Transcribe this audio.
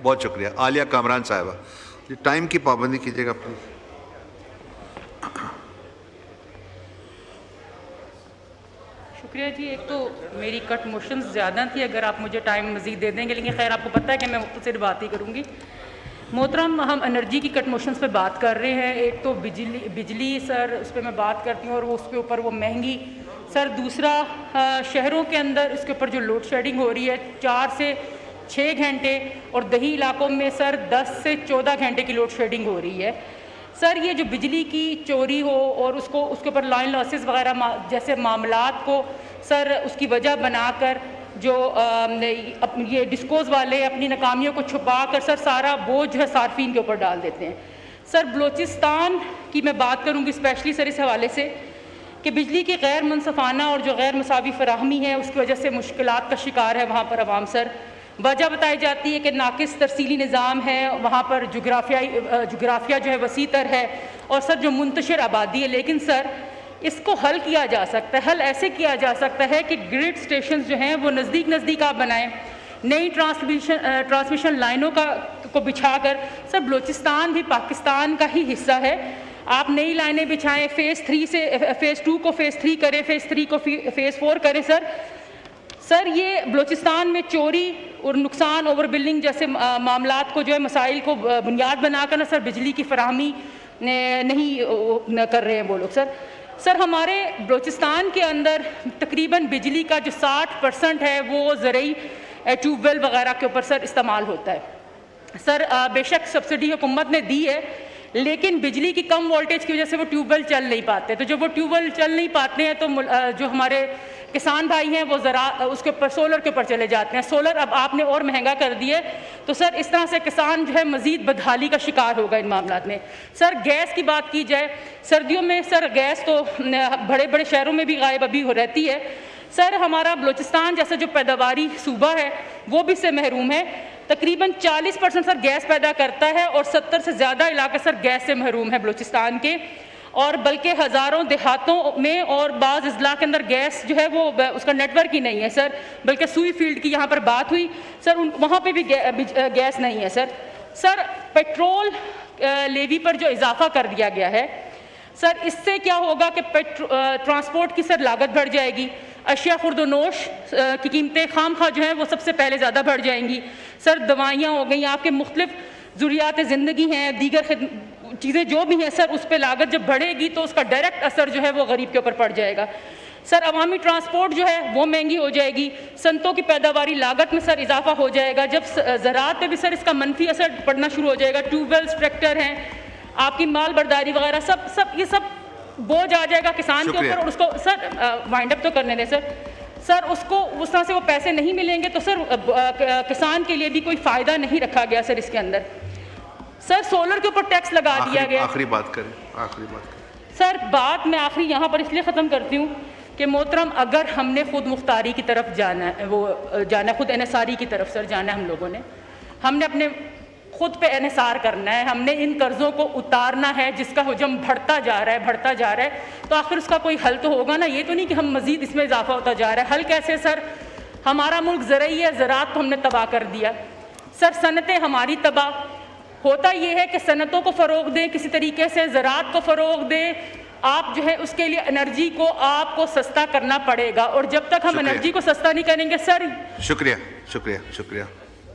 बहुत शुक्रिया। आलिया कामरान साहिबा, ये टाइम की पाबंदी कीजिएगा प्लीज़। शुक्रिया जी। एक तो मेरी कट मोशंस ज़्यादा थी, अगर आप मुझे टाइम मज़ीद दे देंगे, लेकिन खैर आपको पता है कि मैं मुख्तसर बात ही करूँगी। मोहतरम, हम एनर्जी की कट मोशंस पे बात कर रहे हैं। एक तो बिजली सर, उस पर मैं बात करती हूँ और वो उसके ऊपर वो महंगी सर। दूसरा, शहरों के अंदर इसके ऊपर जो लोड शेडिंग हो रही है 4 से 6 घंटे, और दही इलाकों में सर 10 से 14 घंटे की लोड शेडिंग हो रही है। सर ये जो बिजली की चोरी हो और उसके ऊपर लाइन लॉसेस वगैरह जैसे मामलात को सर उसकी वजह बनाकर जो ये डिस्कोज वाले अपनी नाकामियों को छुपा कर सर सारा बोझ जो है सार्फिन के ऊपर डाल देते हैं। सर बलोचिस्तान की मैं बात करूँगी स्पेशली सर इस हवाले से कि बिजली की गैर मुनसफ़ाना और जो गैर मसावी फराहमी है उसकी वजह से मुश्किलात का शिकार है वहाँ पर अवाम। सर वजह बताई जाती है कि नाकिस तरसीली निज़ाम है, वहाँ पर जोग्राफिया जो है वसी तर है, और सर जो मुंतशिर आबादी है। लेकिन सर इसको हल किया जा सकता है, हल ऐसे किया जा सकता है कि ग्रिड स्टेशन जो हैं वो नज़दीक आप बनाएं, नई ट्रांसमिशन लाइनों को बिछा कर। सर बलूचिस्तान भी पाकिस्तान का ही हिस्सा है, आप नई लाइनें बिछाएं, फ़ेज़ 3 से फ़ेज़ 2 को फ़ेज़ 3 करें, फ़ेज़ 3 को फ़ेज़ 4 करें। सर ये बलूचिस्तान में चोरी और नुकसान, ओवर बिल्डिंग जैसे मामलात को जो है मसाइल को बुनियाद बनाकर ना सर बिजली की फराहमी नहीं कर रहे हैं वो लोग। सर हमारे बलूचिस्तान के अंदर तकरीबन बिजली का जो 60% है वो ज़रूरी ट्यूबवेल वगैरह के ऊपर सर इस्तेमाल होता है। सर बेशक सब्सिडी हुकूमत ने दी है, लेकिन बिजली की कम वोल्टेज की वजह से वो ट्यूबवेल चल नहीं पाते। तो जब वो ट्यूबवेल चल नहीं पाते हैं तो जो हमारे किसान भाई हैं वो ज़रा उसके ऊपर सोलर के ऊपर चले जाते हैं। सोलर अब आपने और महंगा कर दिए, तो सर इस तरह से किसान जो है मज़ीद बदहाली का शिकार होगा इन मामलात में। सर गैस की बात की जाए, सर्दियों में सर गैस तो बड़े बड़े शहरों में भी गायब अभी हो रहती है। सर हमारा बलूचिस्तान जैसा जो पैदावारी सूबा है वो भी से महरूम है। तकरीबन 40% सर गैस पैदा करता है और 70 से ज़्यादा इलाके सर गैस से महरूम है बलूचिस्तान के, और बल्कि हज़ारों देहातों में और बाज़ अजला के अंदर गैस जो है वो उसका नेटवर्क ही नहीं है सर। बल्कि सुई फील्ड की यहाँ पर बात हुई सर, वहाँ पे भी गैस नहीं है सर पेट्रोल लेवी पर जो इजाफा कर दिया गया है सर, इससे क्या होगा कि ट्रांसपोर्ट की सर लागत बढ़ जाएगी, अशिया खुर्दनोश की कीमतें खाम खा जो हैं वो सबसे पहले ज़्यादा बढ़ जाएंगी। सर दवाइयाँ हो गई, आपके मुख्तलिफ ज़रूरियात ज़िंदगी हैं, दीगर चीज़ें जो भी हैं सर, उस पर लागत जब बढ़ेगी तो उसका डायरेक्ट असर जो है वो गरीब के ऊपर पड़ जाएगा। सर अवामी ट्रांसपोर्ट जो है वो महंगी हो जाएगी, सनतों की पैदावारी लागत में सर इजाफा हो जाएगा, जब ज़राअत पे भी सर इसका मनफी असर पड़ना शुरू हो जाएगा। ट्यूबवेल्स, ट्रैक्टर हैं, आपकी माल बर्दारी वगैरह सब ये सब बोझ आ जाएगा किसान के ऊपर, और उसको सर वाइंड अप तो करने दें सर उसको उस तरह से वो पैसे नहीं मिलेंगे तो सर किसान के लिए भी कोई फ़ायदा नहीं रखा गया सर इसके अंदर। सर सोलर के ऊपर टैक्स लगा दिया गया। आखिरी बात करें सर बात मैं आखिरी यहाँ पर इसलिए ख़त्म करती हूँ कि मोहतरम, अगर हमने खुद मुख्तारी की तरफ जाना है, वो जाना खुद एनएसआरी की तरफ सर जाना है, हमने अपने खुद पे एनएसआर करना है, हमने इन कर्ज़ों को उतारना है जिसका हुजम बढ़ता जा रहा है, तो आखिर उसका कोई हल तो होगा ना। ये तो नहीं कि हम मज़ीद इसमें इजाफा होता जा रहा है। हल कैसे सर? हमारा मुल्क ज़रई है, ज़राअत को हमने तबाह कर दिया सर, सनतें हमारी तबाह। होता ये है कि सनतों को फ़रोग़ दें, किसी तरीके से ज़राअत को फ़रोग़ दें, आप जो है उसके लिए एनर्जी को आपको सस्ता करना पड़ेगा, और जब तक हम एनर्जी को सस्ता नहीं करेंगे सर। शुक्रिया।